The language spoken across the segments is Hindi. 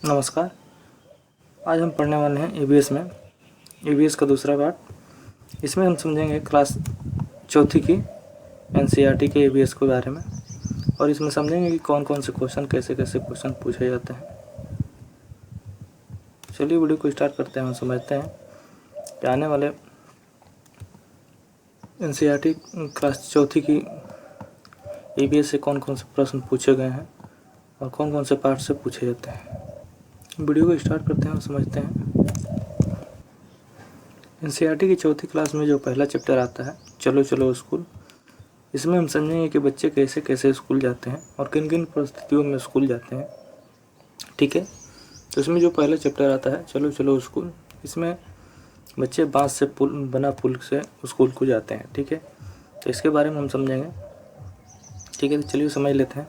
नमस्कार। आज हम पढ़ने वाले हैं ईवीएस में ईवीएस का दूसरा पार्ट। इसमें हम समझेंगे क्लास चौथी की एनसीईआरटी के ईवीएस के बारे में, और इसमें समझेंगे कि कौन कौन से क्वेश्चन कैसे कैसे क्वेश्चन पूछे जाते हैं। चलिए वीडियो को स्टार्ट करते हैं। हम समझते हैं कि आने वाले एनसीईआरटी क्लास चौथी की ईवीएस से कौन कौन से प्रश्न पूछे गए हैं और कौन कौन से पार्ट से पूछे जाते हैं। वीडियो को स्टार्ट करते हैं और समझते हैं। एनसीईआरटी की चौथी क्लास में जो पहला चैप्टर आता है, चलो चलो स्कूल, इसमें हम समझेंगे कि बच्चे कैसे कैसे स्कूल जाते हैं और किन किन परिस्थितियों में स्कूल जाते हैं। ठीक है, तो इसमें जो पहला चैप्टर आता है, चलो चलो स्कूल, इसमें बच्चे बांस से बना पुल से स्कूल को जाते हैं। ठीक है, तो इसके बारे में हम समझेंगे। ठीक है, तो चलिए समझ लेते हैं।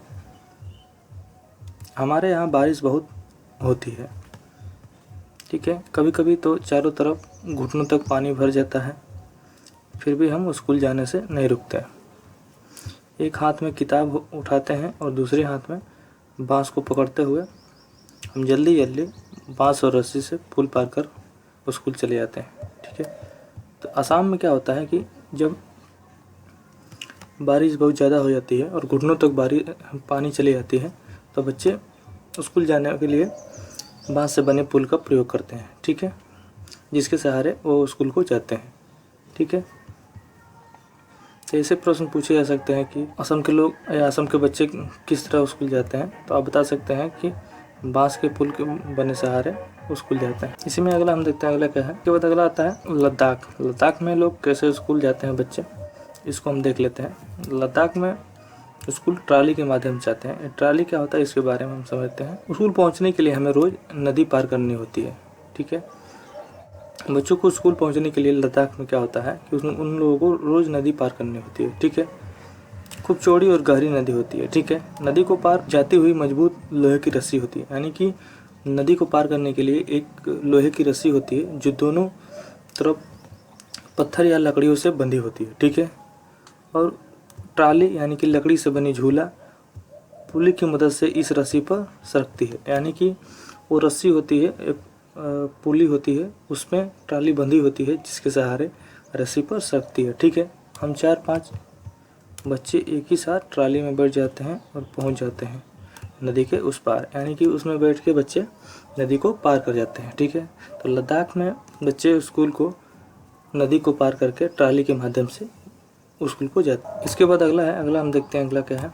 हमारे यहाँ बारिश बहुत होती है। ठीक है, कभी कभी तो चारों तरफ घुटनों तक पानी भर जाता है, फिर भी हम स्कूल जाने से नहीं रुकते। एक हाथ में किताब उठाते हैं और दूसरे हाथ में बांस को पकड़ते हुए हम जल्दी जल्दी बांस और रस्सी से पुल पार कर स्कूल चले जाते हैं। ठीक है, तो असम में क्या होता है कि जब बारिश बहुत ज़्यादा हो जाती है और घुटनों तक पानी चली जाती है, तो बच्चे स्कूल जाने के लिए बांस से बने पुल का प्रयोग करते हैं। ठीक है, जिसके सहारे वो स्कूल को जाते हैं। ठीक है, तो ऐसे प्रश्न पूछे जा सकते हैं कि असम के लोग या असम के बच्चे किस तरह स्कूल जाते हैं, तो आप बता सकते हैं कि बांस के पुल के बने सहारे स्कूल जाते हैं। इसी में अगला हम देखते हैं, अगला क्या है। उसके बाद अगला आता है लद्दाख। लद्दाख में लोग कैसे स्कूल जाते हैं बच्चे, इसको हम देख लेते हैं। लद्दाख में स्कूल ट्राली के माध्यम से जाते हैं। ट्राली क्या होता है इसके बारे में हम समझते हैं। स्कूल पहुंचने के लिए हमें रोज़ नदी पार करनी होती है। ठीक है, बच्चों को स्कूल पहुंचने के लिए लद्दाख में क्या होता है कि उसमें उन लोगों को रोज़ नदी पार करनी होती है। ठीक है, खूब चौड़ी और गहरी नदी होती है। ठीक है, नदी को पार जाती हुई मजबूत लोहे की रस्सी होती है, यानी कि नदी को पार करने के लिए एक लोहे की रस्सी होती है जो दोनों तरफ पत्थर या लकड़ियों से बंधी होती है। ठीक है, और ट्राली यानी कि लकड़ी से बनी झूला पुली की मदद से इस रस्सी पर सरकती है, यानी कि वो रस्सी होती है, एक पुली होती है, उसमें ट्राली बंधी होती है जिसके सहारे रस्सी पर सरकती है। ठीक है, हम 4-5 बच्चे एक ही साथ ट्राली में बैठ जाते हैं और पहुंच जाते हैं नदी के उस पार, यानी कि उसमें बैठ के बच्चे नदी को पार कर जाते हैं। ठीक है, तो लद्दाख में बच्चे स्कूल को नदी को पार करके ट्राली के माध्यम से स्कूल को जाते हैं। इसके बाद अगला है, अगला हम देखते हैं अगला क्या है।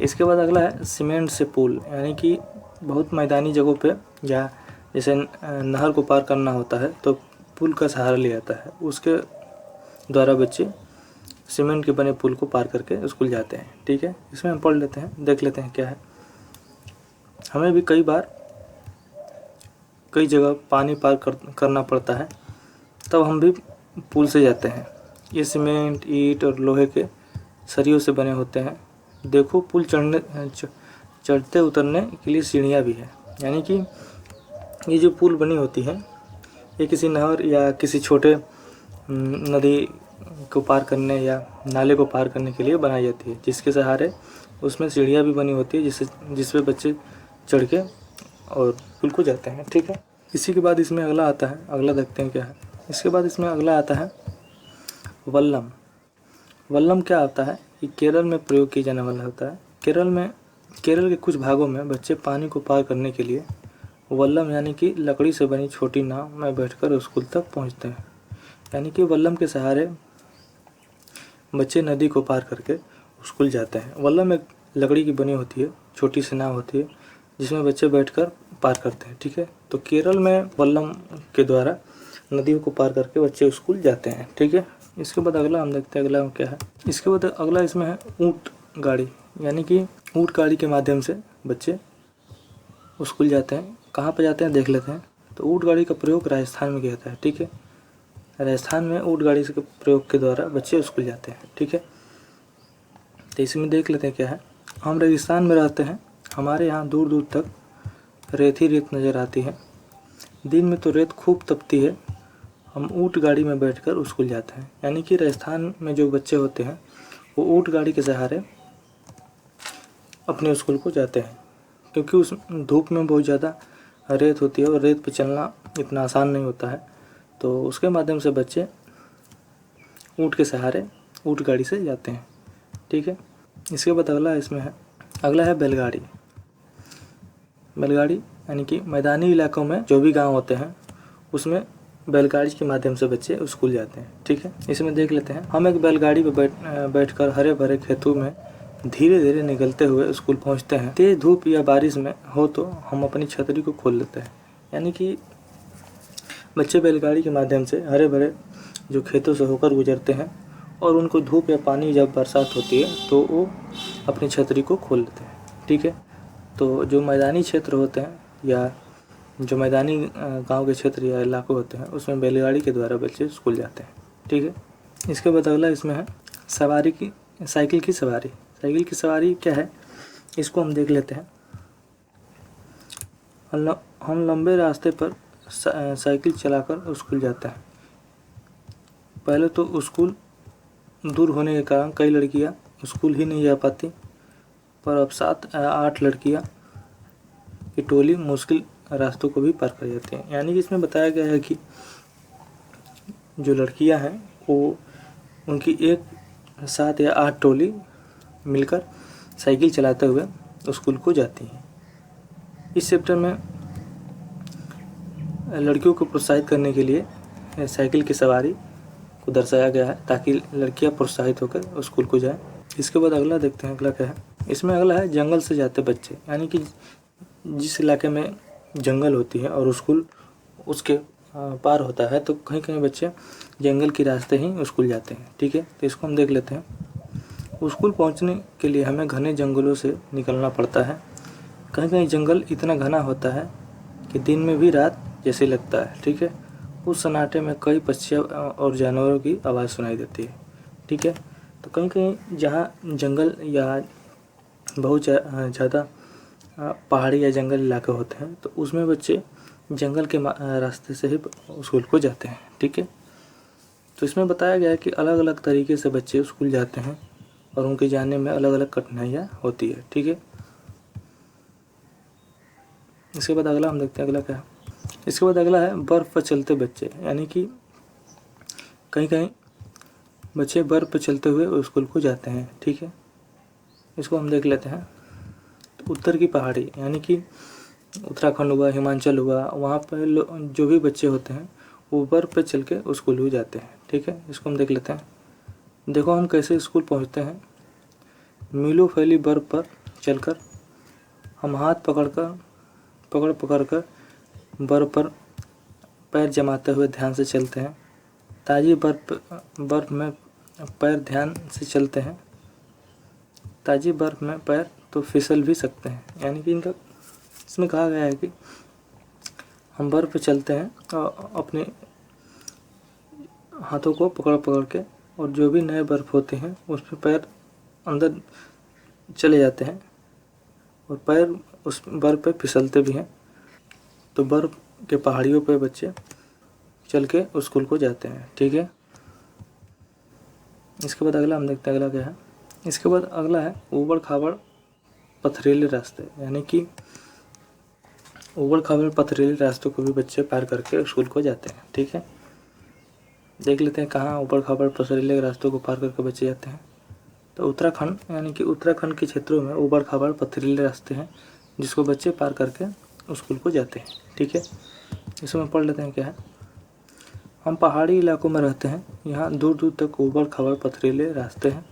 इसके बाद अगला है सीमेंट से पुल, यानी कि बहुत मैदानी जगहों पे या जैसे नहर को पार करना होता है तो पुल का सहारा लिया जाता है, उसके द्वारा बच्चे सीमेंट के बने पुल को पार करके स्कूल जाते हैं। ठीक है, इसमें हम पढ़ लेते हैं, देख लेते हैं क्या है। हमें भी कई बार कई जगह पानी पार करना पड़ता है, तब हम भी पुल से जाते हैं। ये सीमेंट, ईंट और लोहे के सरियों से बने होते हैं। देखो, पुल चढ़ते उतरने के लिए सीढ़ियाँ भी है, यानी कि ये जो पुल बनी होती है ये किसी नहर या किसी छोटे नदी को पार करने या नाले को पार करने के लिए बनाई जाती है, जिसके सहारे उसमें सीढ़ियाँ भी बनी होती है जिस पे बच्चे चढ़ के और पुल को जाते हैं। ठीक है, इसी के बाद इसमें अगला आता है, अगला देखते हैं क्या है। इसके बाद इसमें अगला आता है वल्लम। वल्लम क्या होता है कि केरल में प्रयोग किया जाने वाला होता है। केरल के कुछ भागों में बच्चे पानी को पार करने के लिए वल्लम यानी कि लकड़ी से बनी छोटी नाव में बैठकर स्कूल तक पहुंचते हैं, यानी कि वल्लम के सहारे बच्चे नदी को पार करके स्कूल जाते हैं। वल्लम एक लकड़ी की बनी होती है, छोटी सी नाव होती है जिसमें बच्चे बैठकर पार करते हैं। ठीक है, तो केरल में वल्लम के द्वारा नदियों को पार करके बच्चे स्कूल जाते हैं। ठीक है, इसके बाद अगला हम देखते हैं, अगला क्या है। इसके बाद अगला इसमें है ऊँट गाड़ी, यानी कि ऊँट गाड़ी के माध्यम से बच्चे स्कूल जाते हैं। कहाँ पर जाते हैं देख लेते हैं। तो ऊँट गाड़ी का प्रयोग राजस्थान में किया जाता है। ठीक है, राजस्थान में ऊँट गाड़ी के प्रयोग के द्वारा बच्चे स्कूल जाते हैं। ठीक है, तो इसमें देख लेते हैं क्या है। हम रेगिस्तान में रहते हैं, हमारे यहाँ दूर दूर तक रेत ही रेत नज़र आती है। दिन में तो रेत खूब तपती है, हम ऊँट गाड़ी में बैठकर स्कूल जाते हैं, यानी कि राजस्थान में जो बच्चे होते हैं वो ऊँट गाड़ी के सहारे अपने स्कूल को जाते हैं। क्योंकि उस धूप में बहुत ज़्यादा रेत होती है और रेत पे चलना इतना आसान नहीं होता है। तो उसके माध्यम से बच्चे ऊँट के सहारे ऊँट गाड़ी से जाते हैं। ठीक है, इसके बाद अगला है बैलगाड़ी। बैलगाड़ी यानी कि मैदानी इलाकों में जो भी गांव होते हैं उसमें बैलगाड़ी के माध्यम से बच्चे स्कूल जाते हैं। ठीक है, इसमें देख लेते हैं। हम एक बैलगाड़ी पर बैठकर हरे भरे खेतों में धीरे धीरे निकलते हुए स्कूल पहुंचते हैं। तेज धूप या बारिश में हो तो हम अपनी छतरी को खोल लेते हैं। यानी कि बच्चे बैलगाड़ी के माध्यम से हरे भरे जो खेतों से होकर गुजरते हैं और उनको धूप या पानी जब बरसात होती है तो वो अपनी छतरी को खोल लेते हैं। ठीक है, तो जो मैदानी क्षेत्र होते हैं या जो मैदानी गांव के क्षेत्र या इलाके होते हैं उसमें बैलगाड़ी के द्वारा बच्चे स्कूल जाते हैं। ठीक है, इसके बाद अगला इसमें है साइकिल की सवारी। साइकिल की सवारी क्या है, इसको हम देख लेते हैं। हम लंबे रास्ते पर साइकिल चलाकर स्कूल जाते हैं। पहले तो स्कूल दूर होने के कारण कई लड़कियां स्कूल ही नहीं जा पाती, पर अब 7-8 लड़कियां की टोली मुश्किल रास्तों को भी पार कर जाती हैं। यानी कि इसमें बताया गया है कि जो लड़कियां हैं वो उनकी 7 या 8 टोली मिलकर साइकिल चलाते हुए स्कूल को जाती हैं। इस चैप्टर में लड़कियों को प्रोत्साहित करने के लिए साइकिल की सवारी को दर्शाया गया है ताकि लड़कियां प्रोत्साहित होकर स्कूल को जाएं। इसके बाद अगला देखते हैं, अगला क्या है। इसमें अगला है जंगल से जाते बच्चे। यानी कि जिस इलाके में जंगल होती है और स्कूल उसके पार होता है तो कहीं कहीं बच्चे जंगल के रास्ते ही स्कूल जाते हैं। ठीक है, तो इसको हम देख लेते हैं। स्कूल पहुंचने के लिए हमें घने जंगलों से निकलना पड़ता है। कहीं कहीं जंगल इतना घना होता है कि दिन में भी रात जैसे लगता है। ठीक है, उस सन्नाटे में कई पक्षियों और जानवरों की आवाज़ सुनाई देती है। ठीक है, तो कहीं कहीं जहाँ जंगल या बहुत ज़्यादा पहाड़ी या जंगल इलाके होते हैं तो उसमें बच्चे जंगल के रास्ते से ही स्कूल को जाते हैं। ठीक है, तो इसमें बताया गया है कि अलग अलग तरीके से बच्चे स्कूल जाते हैं और उनके जाने में अलग अलग कठिनाइयाँ होती है। ठीक है, इसके बाद अगला हम देखते हैं, अगला क्या है। इसके बाद अगला है बर्फ़ पर चलते बच्चे। यानी कि कहीं कहीं बच्चे बर्फ़ पर चलते हुए स्कूल को जाते हैं। ठीक है, इसको हम देख लेते हैं। तो उत्तर की पहाड़ी यानी कि उत्तराखंड हुआ, हिमाचल हुआ, वहाँ पर जो भी बच्चे होते हैं वो बर्फ़ पर चल के स्कूल भी जाते हैं। ठीक है, इसको हम देख लेते हैं। देखो हम कैसे स्कूल पहुँचते हैं। मीलों फैली बर्फ़ पर चलकर हम हाथ पकड़ कर बर्फ़ पर पैर जमाते हुए ध्यान से चलते हैं। ताज़ी बर्फ़ में पैर ध्यान से चलते हैं। ताज़ी बर्फ़ में पैर तो फिसल भी सकते हैं। यानी कि इसमें कहा गया है कि हम बर्फ़ पे चलते हैं और अपने हाथों को पकड़ के और जो भी नए बर्फ़ होते हैं उस पर पैर अंदर चले जाते हैं और पैर उस बर्फ़ पे फिसलते भी हैं। तो बर्फ़ के पहाड़ियों पे बच्चे चल के स्कूल को जाते हैं। ठीक है, इसके बाद अगला हम देखते हैं, अगला क्या है। इसके बाद अगला है ऊबड़ खाबड़ पथरीले रास्ते। यानी कि ऊबड़ खाबड़ पथरीले रास्तों को भी बच्चे पार करके स्कूल को जाते हैं। ठीक है, देख लेते हैं कहाँ ऊबड़ खाबड़ पथरीले रास्तों को पार करके बच्चे जाते हैं। तो उत्तराखंड यानी कि उत्तराखंड के क्षेत्रों में ऊबड़ खाबड़ पथरीले रास्ते हैं जिसको बच्चे पार करके स्कूल को जाते हैं। ठीक है, इसमें पढ़ लेते हैं क्या है। हम पहाड़ी इलाकों में रहते हैं। यहाँ दूर दूर तक ऊबड़ खाबड़ पथरीले रास्ते हैं।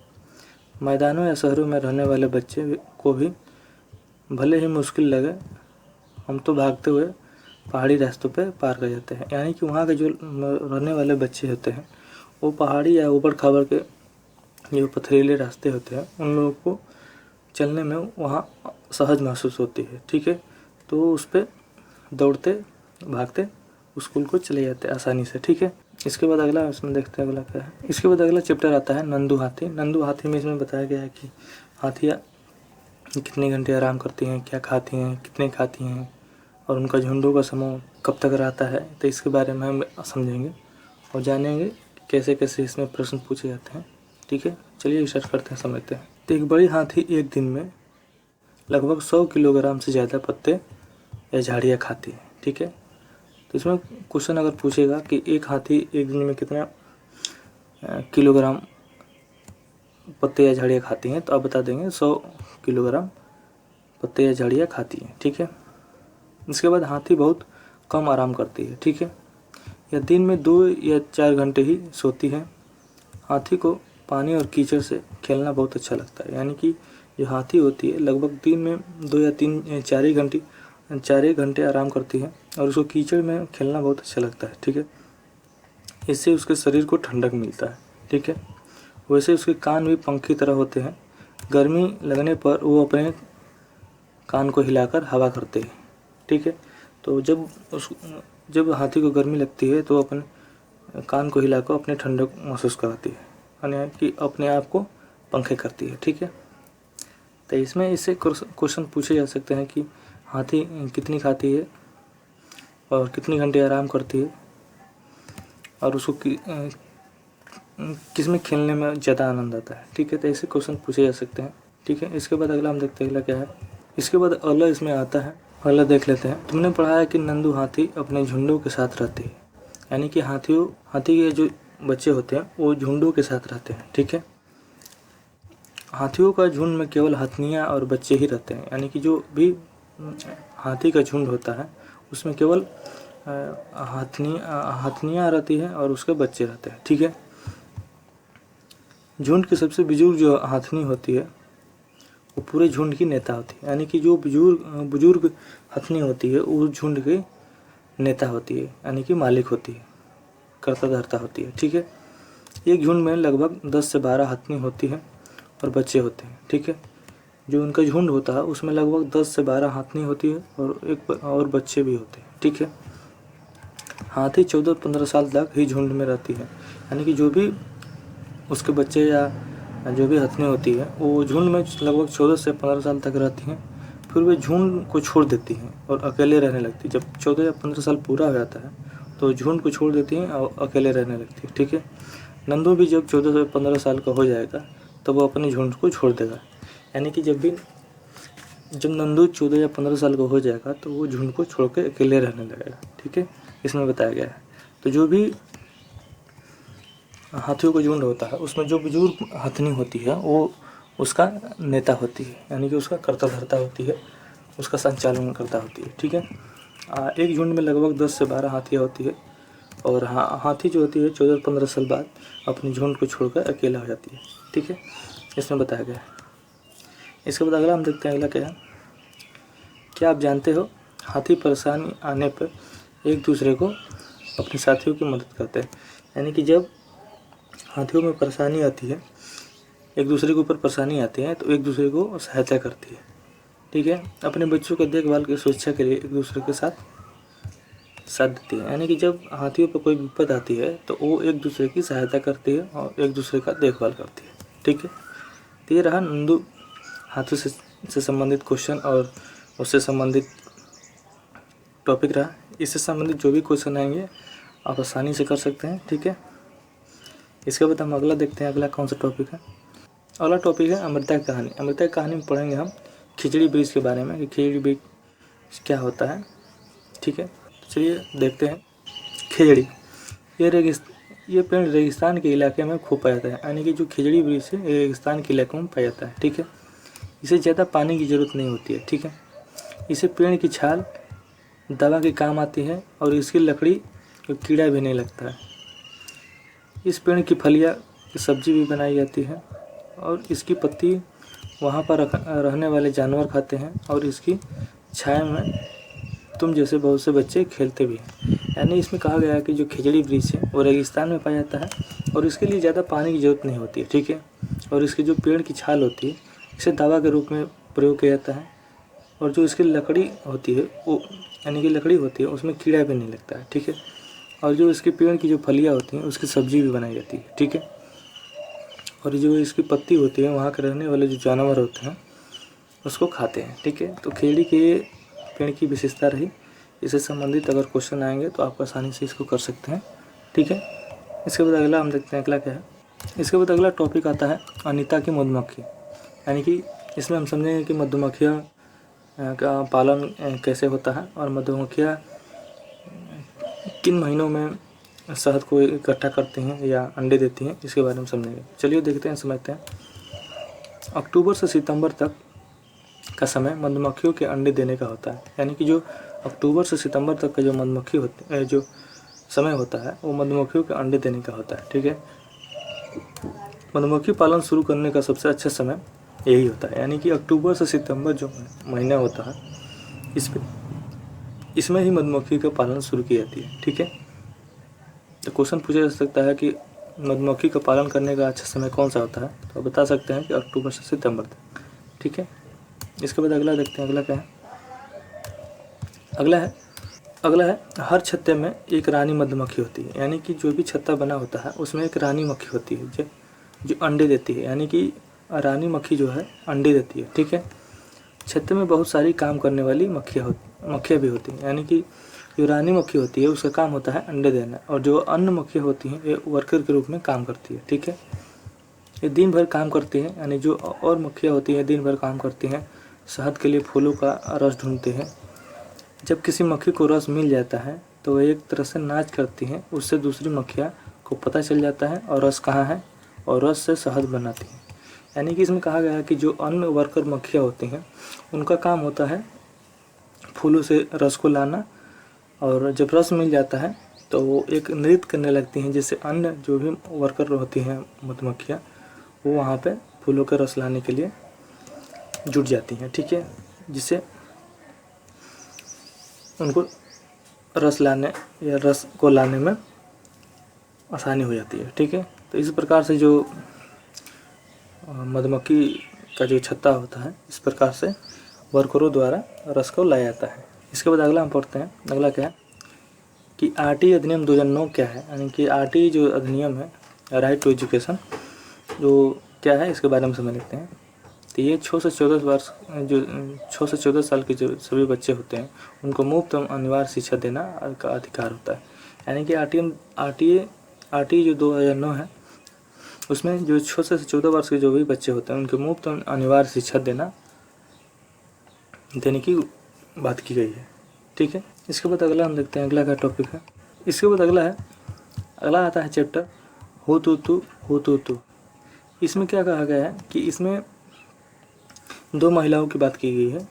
मैदानों या शहरों में रहने वाले बच्चे को भी भले ही मुश्किल लगे, हम तो भागते हुए पहाड़ी रास्तों पे पार कर जाते हैं। यानी कि वहाँ के जो रहने वाले बच्चे होते हैं वो पहाड़ी या ऊबड़ खाबड़ के जो पथरीले रास्ते होते हैं उन लोगों को चलने में वहाँ सहज महसूस होती है। ठीक है, तो उस पर दौड़ते भागते स्कूल को चले जाते हैं आसानी से। ठीक है, इसके बाद अगला इसमें देखते हैं अगला क्या है। इसके बाद अगला चैप्टर आता है नंदू हाथी। नंदू हाथी में इसमें बताया गया है कि हाथियाँ कितने घंटे आराम करती हैं, क्या खाती हैं, कितने खाती हैं और उनका झुंडों का समूह कब तक रहता है। तो इसके बारे में हम समझेंगे और जानेंगे कैसे कैसे इसमें प्रश्न पूछे जाते हैं। ठीक है, चलिए स्टार्ट करते हैं, समझते हैं। तो एक बड़ी हाथी एक दिन में लगभग 100 किलोग्राम से ज़्यादा पत्ते या झाड़ियाँ खाती है। ठीक है, तो इसमें क्वेश्चन अगर पूछेगा कि एक हाथी एक दिन में कितना किलोग्राम पत्ते या झाड़ियाँ खाती हैं, तो आप बता देंगे 100 किलोग्राम पत्ते या झाड़ियाँ खाती हैं। ठीक है, इसके बाद हाथी बहुत कम आराम करती है। ठीक है, यह दिन में 2 या 4 घंटे ही सोती है। हाथी को पानी और कीचड़ से खेलना बहुत अच्छा लगता है, यानी कि जो हाथी होती है लगभग दिन में 2 या 3 या 4 ही घंटे आराम करती है और उसको कीचड़ में खेलना बहुत अच्छा लगता है। ठीक है, इससे उसके शरीर को ठंडक मिलता है। ठीक है, वैसे उसके कान भी पंख की तरह होते हैं। गर्मी लगने पर वो अपने कान को हिलाकर हवा करते हैं। ठीक है, तो जब हाथी को गर्मी लगती है तो अपने कान को हिलाकर अपने ठंडक महसूस कराती है, यानी कि अपने आप को पंखे करती है। ठीक है, तो इससे क्वेश्चन पूछे जा सकते हैं कि हाथी कितनी खाती है और कितने घंटे आराम करती है और उसको किस में खेलने में ज़्यादा आनंद आता है। ठीक है, तो ऐसे क्वेश्चन पूछे जा सकते हैं। ठीक है, इसके बाद अगला हम देखते हैं अगला क्या है। इसके बाद अगला इसमें आता है, अगला देख लेते हैं। तुमने पढ़ा है कि नंदू हाथी अपने झुंडों के साथ रहते हैं, यानी कि हाथी के जो बच्चे होते हैं वो झुंडों के साथ रहते हैं। ठीक है, हाथियों का झुंड में केवल हथनियाँ और बच्चे ही रहते हैं, यानी कि जो भी हाथी का झुंड होता है उसमें केवल हथनियाँ रहती है और उसके बच्चे रहते हैं। ठीक है, झुंड की सबसे बुजुर्ग जो हाथनी होती है वो पूरे झुंड की नेता होती है, यानी कि जो बुजुर्ग हथनी होती है वो झुंड की नेता होती है, यानी कि मालिक होती है, कर्ता धर्ता होती है। ठीक है, एक झुंड में लगभग 10 से 12 हथनी होती है और बच्चे होते हैं। ठीक है, जो उनका झुंड होता है उसमें लगभग 10 से 12 हथनी होती है और बच्चे भी होते हैं। ठीक है, हाथी 14-15 साल तक ही झुंड में रहती है, यानी कि जो भी उसके बच्चे या जो भी हथनी होती है वो झुंड में लगभग 14 से 15 साल तक रहती हैं, फिर वे झुंड को छोड़ देती हैं और अकेले रहने लगती है। जब 14 या 15 साल पूरा हो जाता है तो झुंड को छोड़ देती हैं और अकेले रहने लगती है। ठीक है, नंदू भी जब 14 से 15 साल का हो जाएगा तो वो अपने झुंड को छोड़ देगा, यानी कि जब नंदू 14 या 15 साल का हो जाएगा तो वो झुंड को छोड़ के अकेले रहने लगेगा। ठीक है, इसमें बताया गया है। तो जो भी हाथियों का झुंड होता है उसमें जो बुजुर्ग हथनी होती है वो उसका नेता होती है, यानी कि उसका कर्ता धर्ता होती है, उसका संचालन करता होती है। ठीक है, एक झुंड में लगभग 10 से 12 हाथियाँ होती है और हाथी जो होती है 14-15 साल बाद अपने झुंड को छोड़कर अकेला हो जाती है। ठीक है, इसमें बताया गया है। इसके बाद अगला हम देखते हैं, अगला क्या है। क्या आप जानते हो हाथी परेशानी आने पर एक दूसरे को अपने साथियों की मदद करते हैं, यानी कि जब हाथियों में परेशानी आती है, एक दूसरे के ऊपर परेशानी आती है तो एक दूसरे को सहायता करती है। ठीक है, अपने बच्चों के देखभाल की सुरक्षा के लिए एक दूसरे के साथ देती है, यानी कि जब हाथियों पर कोई विपद आती है तो वो एक दूसरे की सहायता करती है और एक दूसरे का देखभाल करती है। ठीक है, तो ये रहा नंदू हाथियों से संबंधित क्वेश्चन और उससे संबंधित टॉपिक रहा। इससे संबंधित जो भी क्वेश्चन आएंगे आप आसानी से कर सकते हैं। ठीक है, इसके बाद हम अगला देखते हैं, अगला कौन सा टॉपिक है। अगला टॉपिक है अमृता की कहानी। अमृता की कहानी में पढ़ेंगे हम खिचड़ी ब्रिज के बारे में कि खिचड़ी ब्रिज क्या होता है। ठीक है, चलिए देखते हैं। खिचड़ी ये पेड़ रेगिस्तान के इलाके में खूब पाया जाता है, यानी कि जो खिचड़ी ब्रिज है ये रेगिस्तान के इलाके में पाया जाता है। ठीक है, इसे ज़्यादा पानी की ज़रूरत नहीं होती है। ठीक है, इसे पेड़ की छाल दवा के काम आती है और इसकी लकड़ी को कीड़ा भी नहीं लगता है। इस पेड़ की फलियाँ की सब्जी भी बनाई जाती है और इसकी पत्ती वहाँ पर रहने वाले जानवर खाते हैं और इसकी छाया में तुम जैसे बहुत से बच्चे खेलते भी हैं। यानी इसमें कहा गया है कि जो खिचड़ी वृक्ष है वो रेगिस्तान में पाया जाता है और इसके लिए ज़्यादा पानी की ज़रूरत नहीं होती है। ठीक है, और इसकी जो पेड़ की छाल होती है इसे दवा के रूप में प्रयोग किया जाता है और जो इसकी लकड़ी होती है वो यानी कि लकड़ी होती है उसमें कीड़ा भी नहीं लगता है। ठीक है, और जो इसके पेड़ की जो फलियाँ होती हैं उसकी सब्जी भी बनाई जाती है। ठीक है, और जो इसकी पत्ती होती है वहाँ के रहने वाले जो जानवर होते हैं उसको खाते हैं। ठीक है, तो खिचड़ी के पेड़ की विशेषता रही। इससे संबंधित अगर क्वेश्चन आएंगे तो आप आसानी से इसको कर सकते हैं। ठीक है, इसके बाद अगला हम देखते हैं अगला क्या है। इसके बाद अगला टॉपिक आता है अनीता की मधुमक्खी, यानी कि इसमें हम समझेंगे कि मधुमक्खियाँ का पालन कैसे होता है और मधुमक्खियाँ किन महीनों में शहद को इकट्ठा करती हैं या अंडे देती हैं, इसके बारे में समझेंगे। चलिए देखते हैं, समझते हैं। अक्टूबर से सितंबर तक का समय मधुमक्खियों के अंडे देने का होता है। यानी कि जो अक्टूबर से सितंबर तक का जो मधुमक्खी होती है, जो समय होता है, वो मधुमक्खियों के अंडे देने का होता है। ठीक है, मधुमक्खी पालन शुरू करने का सबसे अच्छा समय यही होता है। यानी कि अक्टूबर से सितंबर जो महीना होता है, इसमें ही मधुमक्खी का पालन शुरू की जाती है। ठीक है, तो क्वेश्चन पूछा जा सकता है कि मधुमक्खी का पालन करने का अच्छा समय कौन सा होता है, तो आप बता सकते हैं कि अक्टूबर से सितंबर तक। ठीक है, इसके बाद अगला देखते हैं। अगला क्या है? अगला है हर छत्ते में एक रानी मधुमक्खी होती है। यानी कि जो भी छत्ता बना होता है उसमें एक रानी मक्खी होती है जो अंडे देती है। यानी कि रानी मक्खी जो है अंडे देती है। ठीक है, छत्ते में बहुत सारी काम करने वाली मक्खियाँ भी होती हैं। यानी कि जो रानी मक्खी होती है उसका काम होता है अंडे देना, और जो अन्य मक्खियाँ होती हैं ये वर्कर के रूप में काम करती है। ठीक है, ये दिन भर काम करती हैं। यानी जो और मक्खियाँ होती हैं दिन भर काम करती हैं, शहद के लिए फूलों का रस ढूंढते हैं। जब किसी मक्खी को रस मिल जाता है तो वह एक तरह से नाच करती हैं, उससे दूसरी मक्खियाँ को पता चल जाता है और रस कहाँ है, और रस से शहद बनाती हैं। यानी कि इसमें कहा गया है कि जो अन्य वर्कर मक्खियाँ होती हैं उनका काम होता है फूलों से रस को लाना, और जब रस मिल जाता है तो वो एक नृत्य करने लगती हैं, जिससे अन्य जो भी वर्कर होती हैं मधुमक्खियाँ वो वहाँ पे फूलों का रस लाने के लिए जुट जाती हैं। ठीक है, जिससे उनको रस लाने या रस को लाने में आसानी हो जाती है। ठीक है, तो इस प्रकार से जो मधुमक्खी का जो छत्ता होता है, इस प्रकार से वर्करों द्वारा रस को लाया जाता है। इसके बाद अगला हम पढ़ते हैं। अगला क्या है कि आरटी अधिनियम 2009 क्या है। यानी कि आरटी जो अधिनियम है, राइट टू एजुकेशन, जो क्या है इसके बारे में समझ लेते हैं। तो ये 6 से 14 साल के जो सभी बच्चे होते हैं उनको मुफ्त एवं अनिवार्य शिक्षा देना का अधिकार होता है। यानी कि आरटी जो 2009 है उसमें जो 6 से 14 वर्ष के जो भी बच्चे होते हैं उनको मुफ्त एवं अनिवार्य शिक्षा देने की बात की गई है। ठीक है, इसके बाद अगला हम देखते हैं। अगला का टॉपिक है, इसके बाद अगला आता है चैप्टर हो तू। इसमें क्या कहा गया है कि इसमें 2 महिलाओं की बात की गई है,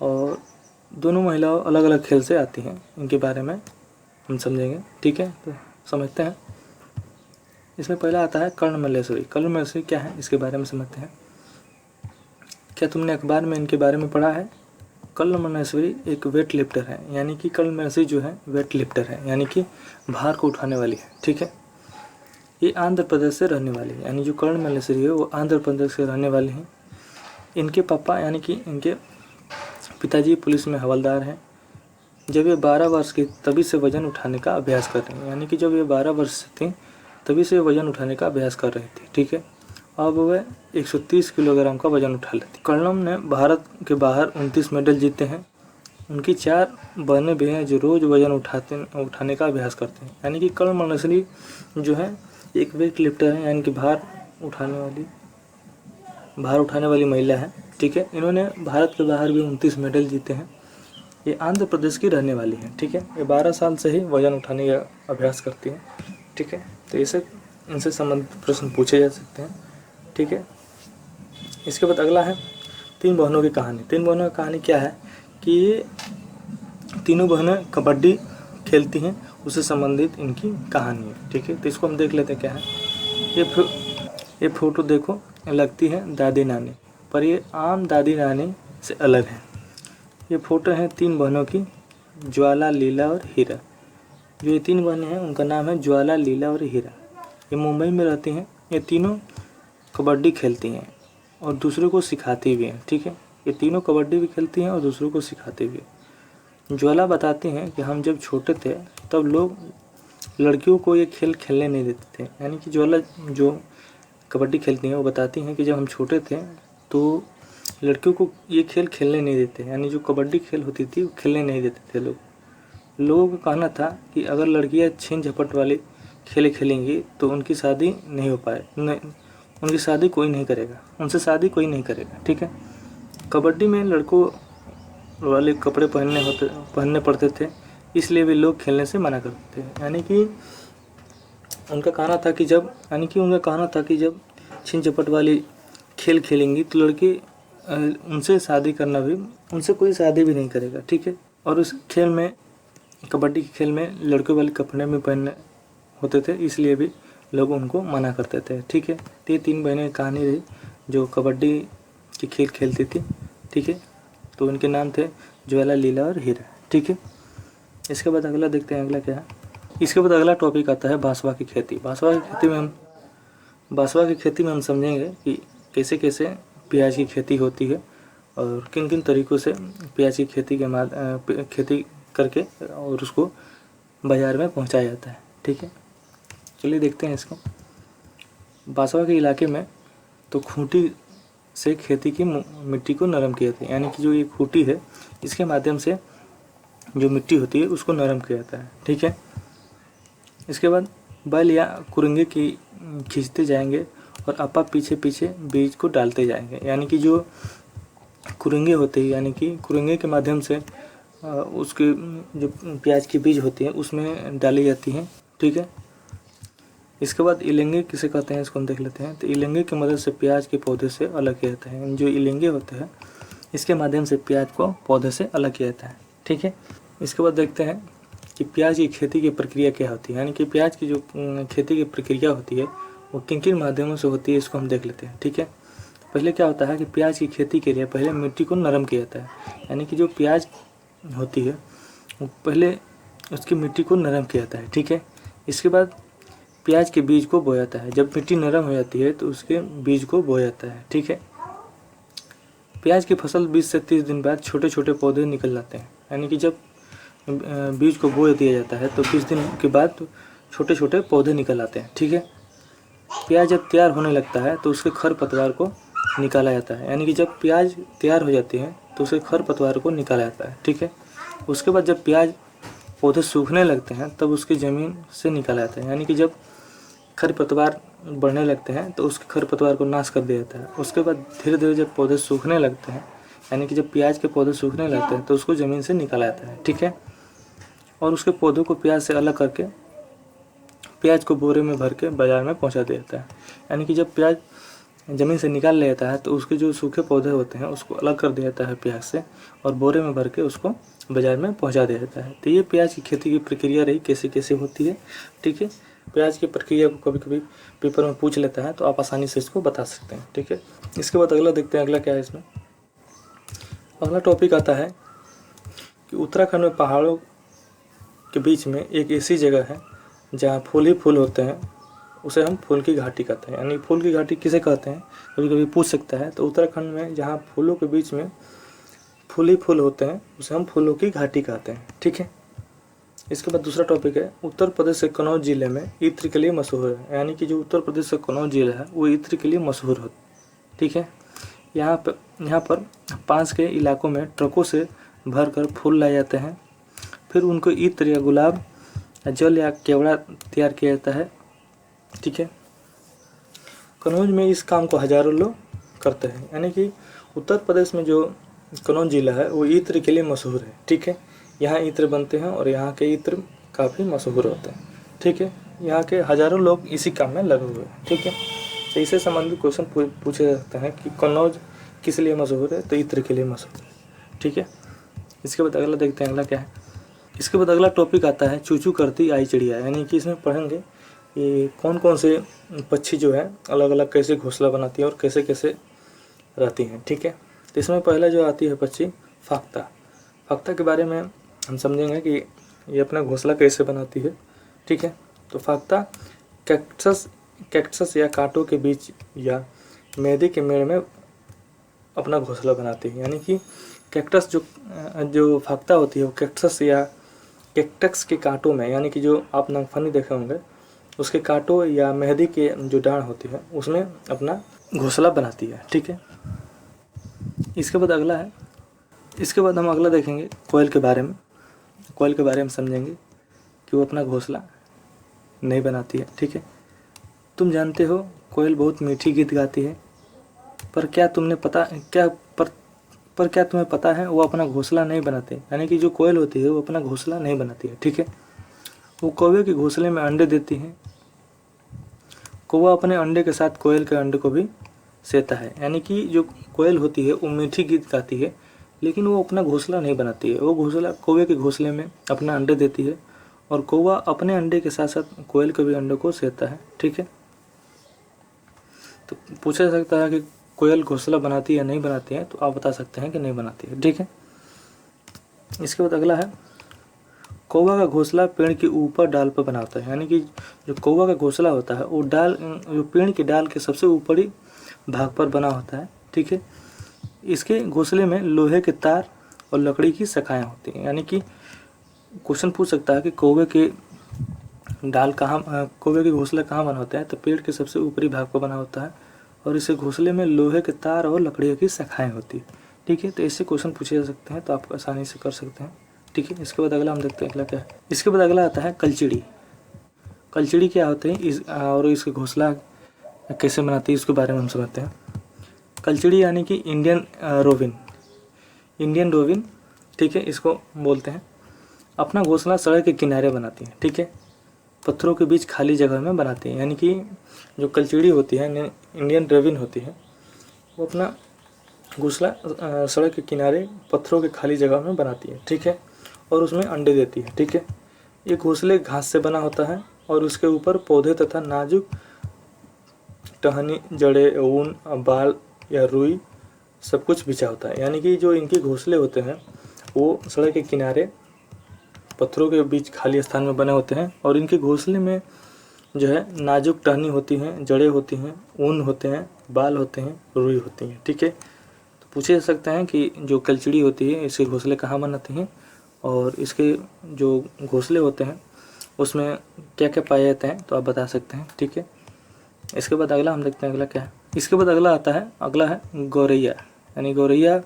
और दोनों महिलाओं अलग अलग खेल से आती हैं। इनके बारे में हम समझेंगे। ठीक है, तो समझते हैं। इसमें पहला आता है कर्ण मल्लेश्वरी। कर्ण मल्लेश्वरी क्या है इसके बारे में समझते हैं। क्या तुमने अखबार में इनके बारे में पढ़ा है? कर्ण मल्लेश्वरी एक वेट लिफ्टर है। यानी कि कर्ण मल्लेश्वरी जो है वेट लिफ्टर है, यानी कि भार को उठाने वाली है। ठीक है, ये आंध्र प्रदेश से रहने वाली है। यानी जो कर्ण मल्लेश्वरी है वो आंध्र प्रदेश से रहने वाली हैं। इनके पापा यानी कि इनके पिताजी पुलिस में हवलदार हैं। जब ये 12 वर्ष की तभी से वज़न उठाने का अभ्यास कर रही हैं। यानी कि जब ये 12 वर्ष थी तभी से वज़न उठाने का अभ्यास कर रही थी। ठीक है, अब वह 130 किलोग्राम का वज़न उठा लेती। कर्णम ने भारत के बाहर 29 मेडल जीते हैं। उनकी 4 बहनें भी हैं जो रोज़ वज़न उठाने का अभ्यास करते हैं। यानी कि कर्ण मल्लेश्वरी जो है एक वेट लिफ्टर है, यानी कि भार उठाने वाली महिला है। ठीक है, इन्होंने भारत के बाहर भी 29 मेडल जीते हैं। ये आंध्र प्रदेश की रहने वाली है। ठीक है, ये 12 साल से ही वज़न उठाने का अभ्यास करती हैं। ठीक है, तो इनसे संबंधित प्रश्न पूछे जा सकते हैं। ठीक है, इसके बाद अगला है 3 बहनों की कहानी। 3 बहनों की कहानी क्या है कि ये तीनों बहनें कबड्डी खेलती हैं, उससे संबंधित इनकी कहानी है। ठीक है, तो इसको हम देख लेते हैं क्या है। ये फोटो देखो, लगती है दादी नानी, पर ये आम दादी नानी से अलग है। ये फोटो है 3 बहनों की, ज्वाला, लीला और हीरा। जो ये 3 बहनें हैं उनका नाम है ज्वाला, लीला और हीरा। ये मुंबई में रहती हैं। ये तीनों कबड्डी खेलती हैं और दूसरों को सिखाती भी हैं। ठीक है, ये तीनों कबड्डी भी खेलती हैं और दूसरों को सिखाती भी हैं। ज्वाला बताती हैं कि हम जब छोटे थे तब लोग लड़कियों को ये खेल खेलने नहीं देते थे। यानी कि ज्वाला जो कबड्डी खेलती हैं वो बताती हैं कि जब हम छोटे थे तो लड़कियों को ये खेल खेलने नहीं देते। यानी जो कबड्डी खेल होती थी वो खेलने नहीं देते थे लोगों का कहना था कि अगर लड़कियां छीन झपट वाले खेल खेलेंगी तो उनकी शादी नहीं हो पाए, उनकी शादी कोई नहीं करेगा, उनसे शादी कोई नहीं करेगा। ठीक है, कबड्डी में लड़कों वाले कपड़े पहनने पड़ते थे, इसलिए भी लोग खेलने से मना करते थे। यानी कि उनका कहना था कि जब छीन झपट वाली खेल खेलेंगी तो लड़की उनसे कोई शादी भी नहीं करेगा, ठीक है। और उस खेल में, कबड्डी के खेल में लड़कों वाले कपड़े में पहनने होते थे, इसलिए भी लोग उनको मना करते थे, ठीक है। तो ये 3 बहनें की कहानी रही जो कबड्डी की खेल खेलती थी, ठीक है। तो उनके नाम थे ज्वाला, लीला और हीरा, ठीक है। इसके बाद अगला देखते हैं, अगला क्या है। इसके बाद अगला टॉपिक आता है बांसवा की खेती। बांसवा की खेती में हम समझेंगे कि कैसे कैसे प्याज की खेती होती है और किन किन तरीक़ों से प्याज की खेती करके और उसको बाज़ार में पहुंचाया जाता है, ठीक है। चलिए देखते हैं इसको। बांसवा के इलाके में तो खूंटी से खेती की मिट्टी को नरम किया जाता है, यानी कि जो ये खूंटी है इसके माध्यम से जो मिट्टी होती है उसको नरम किया जाता है, ठीक है। इसके बाद बैल या कुरंगे की खींचते जाएंगे और आपा पीछे पीछे बीज को डालते जाएंगे, यानी कि जो कुरंगे होते हैं, यानी कि कुरंगे के माध्यम से उसके जो प्याज की बीज होती है उसमें डाली जाती हैं, ठीक है। इसके बाद इलेंगे किसे कहते हैं इसको हम देख लेते हैं। तो इलेंगे की मदद से प्याज के पौधे से अलग किया जाता है। जो इलेंगे होते हैं इसके माध्यम से प्याज को पौधे से अलग किया जाता है, ठीक है। इसके बाद देखते हैं कि प्याज की खेती की प्रक्रिया क्या होती है, यानी कि प्याज की जो खेती की प्रक्रिया होती है वो किन किन माध्यमों से होती है, इसको हम देख लेते हैं, ठीक है। पहले क्या होता है कि प्याज की खेती के लिए पहले मिट्टी को नरम किया जाता है, यानी कि जो प्याज होती है वो पहले उसकी मिट्टी को नरम किया जाता है, ठीक है। इसके बाद प्याज के बीज को बोया जाता है। जब मिट्टी नरम हो जाती है तो उसके बीज को बोया जाता है, ठीक है। प्याज की फसल 20 से 30 दिन बाद छोटे छोटे पौधे निकल जाते हैं, यानी कि जब बीज को बो दिया जाता है तो 20 दिन के बाद छोटे छोटे पौधे निकल आते हैं, ठीक है। प्याज जब तैयार होने लगता है तो उसके खरपतवार को निकाला जाता है, यानी कि जब प्याज तैयार हो जाती है तो उसके खरपतवार को निकाला जाता है, ठीक है। उसके बाद जब प्याज पौधे सूखने लगते हैं तब उसकी ज़मीन से निकाला जाता है, यानी कि जब खरपतवार बढ़ने लगते हैं तो उसके खरपतवार को नाश कर दिया जाता है। उसके बाद धीरे धीरे जब पौधे सूखने लगते हैं, यानी कि जब प्याज के पौधे सूखने लगते हैं तो उसको ज़मीन से निकाला जाता है, ठीक है। और उसके पौधों को प्याज से अलग करके प्याज को बोरे में भर के बाज़ार में पहुंचा दिया जाता है, यानी कि जब प्याज ज़मीन से निकाल लिया जाता है तो उसके जो सूखे पौधे होते हैं उसको अलग कर दिया जाता है प्याज से और बोरे में भर के उसको बाज़ार में पहुंचा दिया जाता है। तो ये प्याज की खेती की प्रक्रिया रही कैसे कैसे होती है, ठीक है। प्याज की प्रक्रिया को कभी कभी पेपर में पूछ लेता है तो आप आसानी से इसको बता सकते हैं, ठीक है। इसके बाद अगला देखते हैं, अगला क्या है इसमें। अगला टॉपिक आता है कि उत्तराखंड में पहाड़ों के बीच में एक ऐसी जगह है जहाँ फूल ही फूल होते हैं, उसे हम फूल की घाटी कहते हैं। यानी फूल की घाटी किसे कहते हैं कभी कभी पूछ सकता है। तो उत्तराखंड में जहाँ फूलों के बीच में फूल ही फूल होते हैं उसे हम फूलों की घाटी कहते हैं, ठीक है। इसके बाद दूसरा टॉपिक है, उत्तर प्रदेश के कन्नौज जिले में इत्र के लिए मशहूर है। यानी कि जो उत्तर प्रदेश का कन्नौज जिला है वो इत्र के लिए मशहूर है, ठीक है। यहाँ पर पास के इलाकों में ट्रकों से भर कर फूल लाए जाते हैं, फिर उनको इत्र या गुलाब जल या केवड़ा तैयार किया जाता है, ठीक है। कन्नौज में इस काम को हजारों लोग करते हैं। यानी कि उत्तर प्रदेश में जो कन्नौज जिला है वो इत्र के लिए मशहूर है, ठीक है। यहाँ इत्र बनते हैं और यहाँ के इत्र काफ़ी मशहूर होते हैं, ठीक है। यहाँ के हजारों लोग इसी काम में लगे हुए हैं, ठीक है। तो इससे संबंधित क्वेश्चन पूछे जाते हैं कि कन्नौज किस लिए मशहूर है, तो इत्र के लिए मशहूर है, ठीक है। इसके बाद अगला देखते हैं, अगला क्या है। इसके बाद अगला टॉपिक आता है चूचू करती आई चिड़िया। यानी कि इसमें पढ़ेंगे कि कौन कौन से पक्षी जो है अलग अलग कैसे घोंसला बनाती है और कैसे कैसे रहती हैं, ठीक है। तो इसमें पहला जो आती है पक्षी फाख्ता। फाख्ता के बारे में हम समझेंगे कि ये अपना घोंसला कैसे बनाती है, ठीक है। तो फाख्ता कैक्टस या कांटों के बीच या मेहंदी के मेड़ में अपना घोंसला बनाती है। यानी कि कैक्टस जो फाख्ता होती है वो कैक्टस या कैक्टस के कांटों में, यानी कि जो आप नागफनी देखे होंगे उसके कांटों या मेहंदी के जो डांड होती है उसमें अपना घोंसला बनाती है, ठीक है। इसके बाद अगला है, इसके बाद हम अगला देखेंगे कोयल के बारे में। कोयल के बारे में समझेंगे कि वो अपना घोंसला नहीं बनाती है, ठीक है। तुम जानते हो कोयल बहुत मीठी गीत गाती है, पर पर क्या तुम्हें पता है वो अपना घोंसला नहीं बनाते, यानी कि जो कोयल होती है वो अपना घोंसला नहीं बनाती है, ठीक है। वो कौवे के घोंसले में अंडे देती है। कौवा अपने अंडे के साथ कोयल के अंडे को भी सेता है, यानी कि जो कोयल होती है वो मीठी गीत गाती है, लेकिन वो अपना घोंसला नहीं बनाती है। वो घोंसला कौवे के घोंसले में अपना अंडे देती है और कौवा अपने अंडे के साथ साथ कोयल के भी अंडे को सेता है, ठीक है। तो पूछा जा सकता है कि कोयल घोंसला बनाती है या नहीं बनाती है, तो आप बता सकते हैं कि नहीं बनाती है, ठीक है। इसके बाद अगला है कौवा का घोंसला पेड़ के ऊपर डाल पर बना होता है, यानी कि जो कौवा का घोंसला होता है वो जो पेड़ के डाल के सबसे ऊपरी भाग पर बना होता है, ठीक है। इसके घोंसले में लोहे के तार और लकड़ी की शाखाएं होती हैं, यानी कि क्वेश्चन पूछ सकता है कि कौवे के घोंसला कहाँ बना होता है, तो पेड़ के सबसे ऊपरी भाग पर बना होता है और इसके घोंसले में लोहे के तार और लकड़ियों की शाखाएं होती है, ठीक है। तो इससे क्वेश्चन पूछे जा सकते हैं, तो आप आसानी से कर सकते हैं, ठीक है। इसके बाद अगला हम देखते हैं अगला क्या है। इसके बाद अगला आता है कलचिड़ी। कलचिड़ी क्या होते हैं और इसके घोंसला कैसे बनाती है, इसके बारे में हम समझते हैं। कलचिड़ी यानी कि इंडियन रोविन, ठीक है, इसको बोलते हैं। अपना घोंसला सड़क के किनारे बनाती है, ठीक है, पत्थरों के बीच खाली जगह में बनाती है, यानी कि जो कलचिड़ी होती है, इंडियन रोविन होती है, वो अपना घोंसला सड़क के किनारे पत्थरों के खाली जगह में बनाती है, ठीक है, और उसमें अंडे देती है, ठीक है। ये घोंसले घास से बना होता है और उसके ऊपर पौधे तथा नाजुक टहनी, जड़ें, ऊन, बाल या रुई सब कुछ बिछा होता है, यानी कि जो इनके घोंसले होते हैं वो सड़क के किनारे पत्थरों के बीच खाली स्थान में बने होते हैं और इनके घोंसले में जो है नाजुक टहनी होती हैं, जड़ें होती हैं, ऊन होते हैं, बाल होते हैं, रुई होती हैं, ठीक है। तो पूछे जा सकते हैं कि जो कलचिड़ी होती है इसके घोंसले कहाँ बनाती हैं और इसके जो घोंसले होते हैं उसमें क्या क्या पाए जाते हैं, तो आप बता सकते हैं, ठीक है। इसके बाद अगला हम देखते हैं अगला क्या है। इसके बाद अगला है गौरैया, यानी गौरैया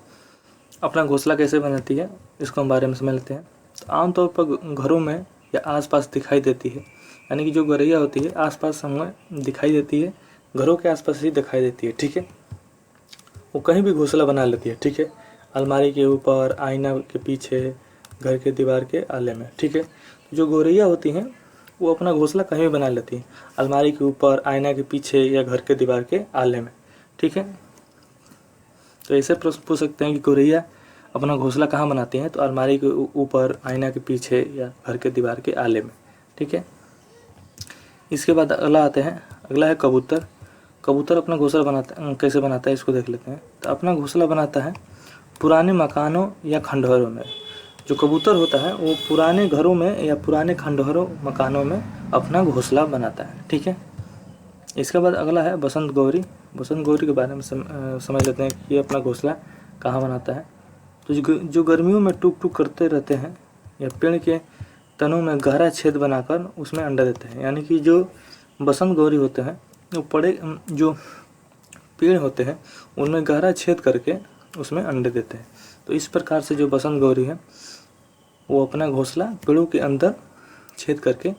अपना घोंसला कैसे बनाती है, इसको हम बारे में समझ लेते हैं। तो आमतौर पर घरों में या आसपास दिखाई देती है, यानी कि जो गौरैया होती है आसपास हमें दिखाई देती है, घरों के आसपास ही दिखाई देती है, ठीक है। वो कहीं भी घोंसला बना लेती है, ठीक है, अलमारी के ऊपर, आईना के पीछे, घर के दीवार के आले में, ठीक है। जो गौरैया होती हैं वो अपना घोंसला कहीं भी बना लेती है, अलमारी के ऊपर, आईना के पीछे या घर के दीवार के आले में, ठीक है। तो ऐसे प्रश्न पूछ सकते हैं कि गौरैया अपना घोंसला कहाँ बनाती हैं, तो अलमारी के ऊपर, आईना के पीछे या घर के दीवार के आले में, ठीक है। इसके बाद अगला है कबूतर। कबूतर अपना घोंसला कैसे बनाता है, इसको देख लेते हैं। तो अपना घोंसला बनाता है पुराने मकानों या खंडहरों में। जो कबूतर होता है वो पुराने घरों में या पुराने खंडहरों, मकानों में अपना घोंसला बनाता है, ठीक है। इसके बाद अगला है बसंत गौरी। बसंत गौरी के बारे में समझ लेते हैं कि ये अपना घोंसला कहाँ बनाता है। तो जो गर्मियों में टूक टूक करते रहते हैं या पेड़ के तनों में गहरा छेद बनाकर उसमें अंडा देते हैं, यानी कि जो बसंत गौरी होते हैं वो जो पेड़ होते हैं उनमें गहरा छेद करके उसमें अंडे देते हैं। तो इस प्रकार से जो बसंत गौरी है वो अपना घोंसला पेड़ों के अंदर छेद करके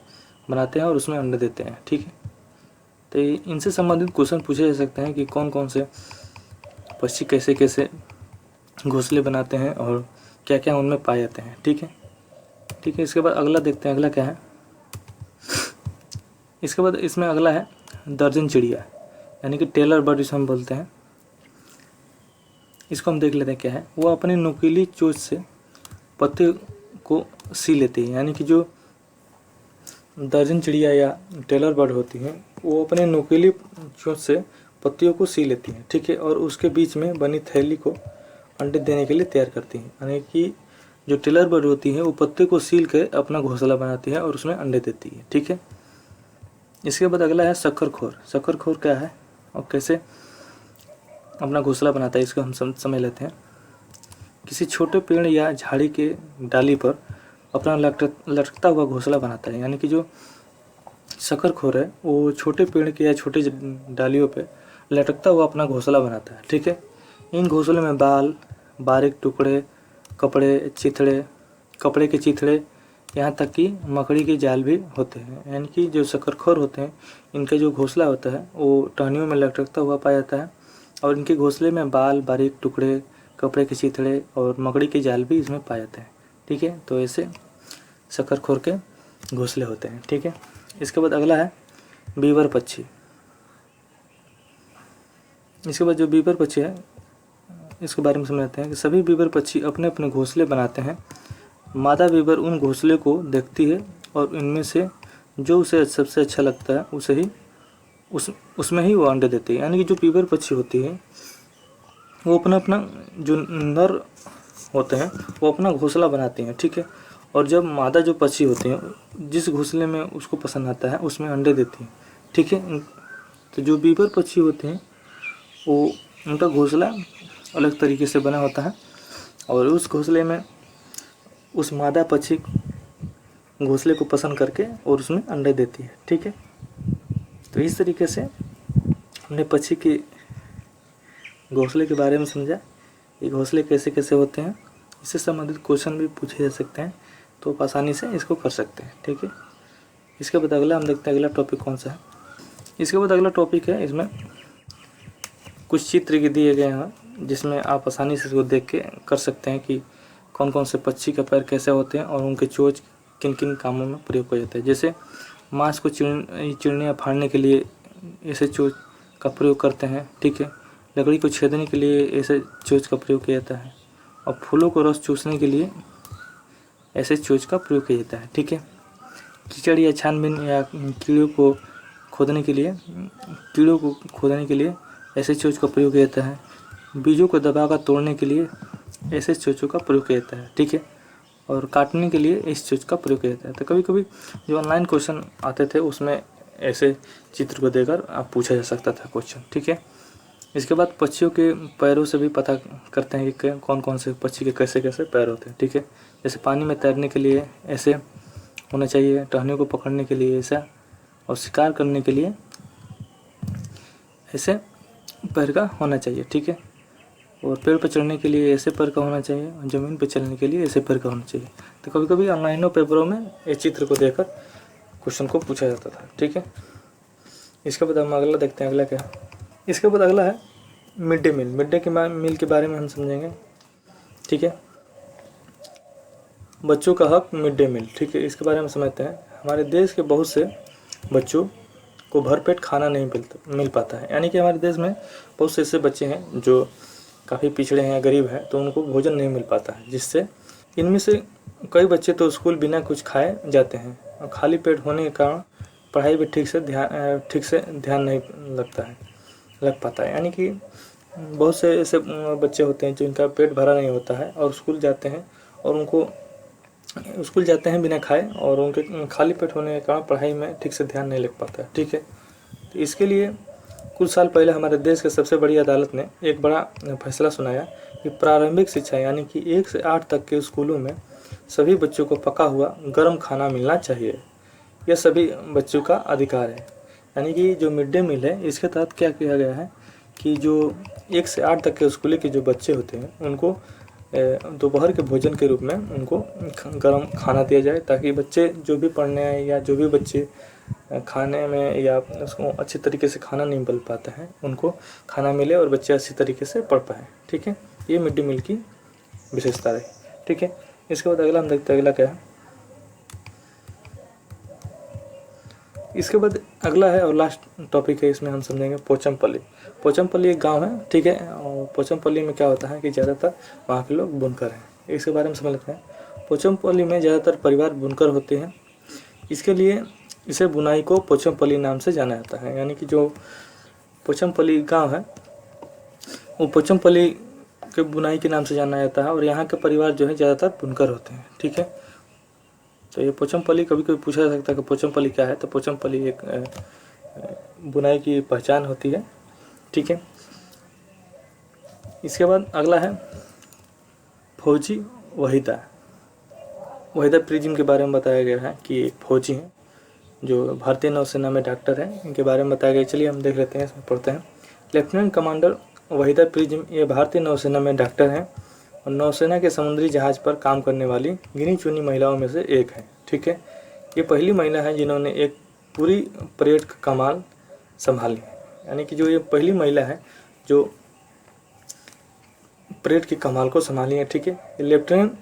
बनाते हैं और उसमें अंडे देते हैं, ठीक है। तो इनसे संबंधित क्वेश्चन पूछे जा सकते हैं कि कौन कौन से पक्षी कैसे कैसे घोंसले बनाते हैं और क्या क्या उनमें पाए जाते हैं, ठीक है। इसके बाद अगला देखते हैं, अगला क्या है। इसके बाद इसमें अगला है दर्जन चिड़िया, यानी कि टेलर बर्ड जिसे हम बोलते हैं। इसको हम देख लेते हैं क्या है। वो अपनी नुकीली चोंच से पत्ते को सी लेती है, यानी कि जो दर्जन चिड़िया या टेलर बर्ड होती हैं वो अपने नुकीली चोंच से पत्तियों को सी लेती हैं, ठीक है, और उसके बीच में बनी थैली को अंडे देने के लिए तैयार करती हैं। यानी कि जो टेलर बर्ड होती है वो पत्ते को सील के अपना घोंसला बनाती है और उसमें अंडे देती है, ठीक है। इसके बाद अगला है शक्करखोर। शक्करखोर क्या है और कैसे अपना घोंसला बनाता है, इसको हम समझ लेते हैं। किसी छोटे पेड़ या झाड़ी के डाली पर अपना लटकता हुआ घोंसला बनाता है, यानी कि जो शक्करखोर है वो छोटे पेड़ के या छोटे डालियों पे लटकता हुआ अपना घोंसला बनाता है, ठीक है। इन घोंसले में बाल, बारीक टुकड़े, कपड़े के चिथड़े, यहाँ तक कि मकड़ी के जाल भी होते हैं। यानी कि जो शक्करखोर होते हैं इनका जो घोंसला होता है वो टहनियों में लटकता हुआ पाया जाता है और इनके घोंसले में बाल, बारीक टुकड़े, कपड़े के चिथड़े और मकड़ी के जाल भी इसमें पाए जाते हैं। ठीक है, तो ऐसे शक्करखोर के घोंसले होते हैं। ठीक है, इसके बाद अगला है बीवर पक्षी। इसके बाद जो बीवर पक्षी है इसके बारे में समझते हैं कि सभी बीवर पक्षी अपने अपने घोंसले बनाते हैं। मादा बीवर उन घोंसले को देखती है और इनमें से जो उसे सबसे अच्छा लगता है उसे ही उसमें ही वो अंडे देती है। यानी कि जो बीवर पक्षी होती है वो अपना अपना जो नर होते हैं वो अपना घोंसला बनाती हैं। ठीक है, और जब मादा जो पक्षी होती हैं जिस घोंसले में उसको पसंद आता है उसमें अंडे देती हैं। ठीक है, तो जो बीवर पक्षी होते हैं वो उनका घोंसला अलग तरीके से बना होता है और उस घोंसले में उस मादा पक्षी घोंसले को पसंद करके और उसमें अंडे देती है। ठीक है, तो इस तरीके से हमने पक्षी के घोंसले के बारे में समझा। ये घोंसले कैसे कैसे होते हैं, इससे संबंधित क्वेश्चन भी पूछे जा सकते हैं, तो आप आसानी से इसको कर सकते हैं। ठीक है, इसके बाद अगला हम देखते हैं अगला टॉपिक कौन सा है। इसके बाद अगला टॉपिक है, इसमें कुछ चित्र दिए गए हैं जिसमें आप आसानी से इसको देख के कर सकते हैं कि कौन कौन से पक्षी का पैर कैसे होते हैं और उनके चोंच किन किन कामों में प्रयोग किया जाता है। जैसे मांस को चिरने या फाड़ने के लिए ऐसे चोंच का प्रयोग करते हैं। ठीक है, लकड़ी को छेदने के लिए ऐसे चोंच का प्रयोग किया जाता है और फूलों को रस चूसने के लिए ऐसे चोंच का प्रयोग किया जाता है। ठीक है, कीचड़ या छानबीन या कीड़ों को खोदने के लिए ऐसे चोंच का प्रयोग किया जाता है। बीजों को दबाकर तोड़ने के लिए ऐसे चोंचों का प्रयोग किया जाता है। ठीक है, और काटने के लिए इस चोंच का प्रयोग किया जाता है। तो कभी कभी जो ऑनलाइन क्वेश्चन आते थे उसमें ऐसे चित्र को देकर आप पूछा जा सकता था क्वेश्चन। ठीक है, इसके बाद पक्षियों के पैरों से भी पता करते हैं कि कौन कौन से पक्षी के कैसे कैसे पैर होते हैं। ठीक है, जैसे पानी में तैरने के लिए ऐसे होना चाहिए, टहनियों को पकड़ने के लिए ऐसा, और शिकार करने के लिए ऐसे पैर का होना चाहिए। ठीक है, और पेड़ पर चढ़ने के लिए ऐसे पैर का होना चाहिए और ज़मीन पर चलने के लिए ऐसे पैर का होना चाहिए। तो कभी कभी ऑनलाइनों पेपरों में इस चित्र को देखकर क्वेश्चन को पूछा जाता था। ठीक है, इसके बाद हम अगला देखते हैं। अगला क्या है, इसके बाद अगला है mid day meal. Mid day meal के बारे में हम समझेंगे। ठीक है, बच्चों का हक मिड डे मील। ठीक है, इसके बारे में समझते हैं। हमारे देश के बहुत से बच्चों को भरपेट खाना नहीं मिल पाता है। यानी कि हमारे देश में बहुत से ऐसे बच्चे हैं जो काफ़ी पिछड़े हैं या गरीब हैं, तो उनको भोजन नहीं मिल पाता है, जिससे इनमें से कई बच्चे तो स्कूल बिना कुछ खाए जाते हैं और खाली पेट होने के कारण पढ़ाई पर ठीक से ध्यान नहीं लग पाता है। यानी कि बहुत से ऐसे बच्चे होते हैं जिनका पेट भरा नहीं होता है और स्कूल जाते हैं बिना खाए और उनके खाली पेट होने के कारण पढ़ाई में ठीक से ध्यान नहीं लग पाता है। ठीक है, तो इसके लिए कुछ साल पहले हमारे देश के सबसे बड़ी अदालत ने एक बड़ा फैसला सुनाया कि प्रारंभिक शिक्षा यानी कि 1 से 8 तक के स्कूलों में सभी बच्चों को पका हुआ गर्म खाना मिलना चाहिए। यह सभी बच्चों का अधिकार है। यानी कि जो मिड डे मील है, इसके तहत क्या किया गया है कि जो 1 से 8 तक के स्कूल के जो बच्चे होते हैं उनको दोपहर के भोजन के रूप में उनको गर्म खाना दिया जाए, ताकि बच्चे जो भी पढ़ने आए या जो भी बच्चे खाने में या उसको अच्छी तरीके से खाना नहीं मिल पाता है उनको खाना मिले और बच्चे अच्छी तरीके से पढ़ पाएँ। ठीक है, ये मिड डे मील की विशेषता है। ठीक है, इसके बाद अगला हम देखते हैं। अगला क्या है, इसके बाद अगला है और लास्ट टॉपिक है, इसमें हम समझेंगे पोचमपल्ली। पोचमपल्ली एक गांव है। ठीक है, और पोचमपल्ली में क्या होता है कि ज़्यादातर वहाँ के लोग बुनकर हैं। इसके बारे में समझ लेते हैं। पोचमपल्ली में ज़्यादातर परिवार बुनकर होते हैं, इसके लिए इसे बुनाई को पोचमपल्ली नाम से जाना जाता है। यानी कि जो पोचमपल्ली गाँव है वो पोचमपल्ली के बुनाई के नाम से जाना जाता है और यहाँ के परिवार जो है ज़्यादातर बुनकर होते हैं। ठीक है, तो ये पोचमपल्ली कभी कभी पूछा जा सकता है कि पोचमपल्ली क्या है। तो पोचमपल्ली एक बुनाई की पहचान होती है। ठीक है, इसके बाद अगला है फौजी वहीदा प्रिज्म के बारे में बताया गया है कि एक फौजी हैं जो भारतीय नौसेना में डॉक्टर हैं, इनके बारे में बताया गया। चलिए हम देख लेते हैं, इसमें पढ़ते हैं। लेफ्टिनेंट कमांडर वहीदा प्रिज्म ये भारतीय नौसेना में डॉक्टर हैं और नौसेना के समुद्री जहाज़ पर काम करने वाली गिनी चुनी महिलाओं में से एक है। ठीक है, ये पहली महिला है जिन्होंने एक पूरी परेड का कमाल संभाली है। यानी कि जो ये पहली महिला है जो परेड की कमाल को संभाली है। ठीक है, लेफ्टिनेंट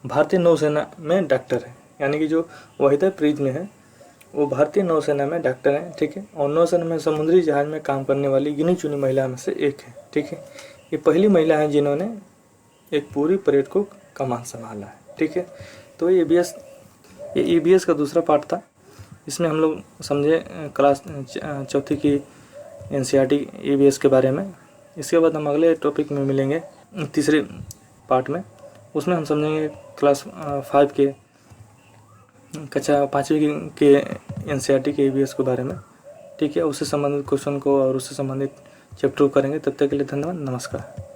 भारतीय नौसेना में डॉक्टर है, यानी कि जो वहीदा प्रिज्म है वो भारतीय नौसेना में डॉक्टर हैं। ठीक है, और नौसेना में समुद्री जहाज में काम करने वाली गिनी चुनी महिला में से एक है। ठीक है, ये पहली महिला है जिन्होंने एक पूरी परेड को कमान संभाला है। ठीक है, तो ये EBS का दूसरा पार्ट था। इसमें हम लोग समझे क्लास चौथी की NCERT EBS के बारे में। इसके बाद हम अगले टॉपिक में मिलेंगे तीसरे पार्ट में, उसमें हम समझेंगे क्लास 5 के कक्षा 5वीं के NCERT के EBS के बारे में। ठीक है, उससे संबंधित क्वेश्चन को और उससे संबंधित चैप्टर को करेंगे। तब तक के लिए धन्यवाद, नमस्कार।